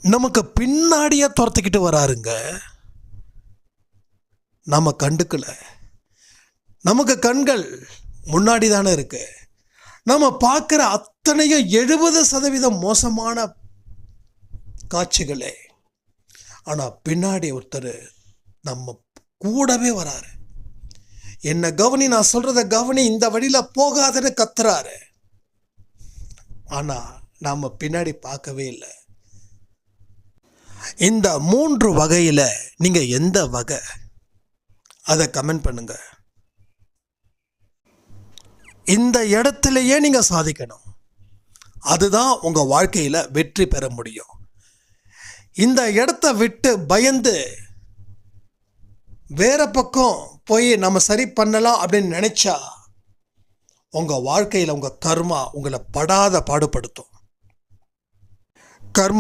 நமக்கு பின்னாடியே துரத்திக்கிட்டு வராருங்க. நம்ம கண்டுக்கல. நமக்கு கண்கள் முன்னாடி தானே இருக்கு. நம்ம பார்க்குற அத்தனையும் 70% மோசமான காட்சிகளே. ஆனால் பின்னாடி ஒருத்தர் நம்ம கூடவே வராரு. என்ன கவனி, நான் சொல்கிறத கவனி, இந்த வழியில் போகாதன்னு கத்துறாரு. ஆனால் நாம் பின்னாடி பார்க்கவே இல்லை. இந்த 3 வகையில் நீங்கள் எந்த வகை, அதை கமெண்ட் பண்ணுங்க. இந்த இடத்துலையே நீங்கள் சாதிக்கணும். அதுதான் உங்கள் வாழ்க்கையில் வெற்றி பெற முடியும். இந்த இடத்த விட்டு பயந்து வேற பக்கம் போய் நம்ம சரி பண்ணலாம் அப்படின்னு நினைச்சா உங்கள் வாழ்க்கையில் உங்கள் கர்மா உங்களை படாத பாடுபடுத்தும். கர்மா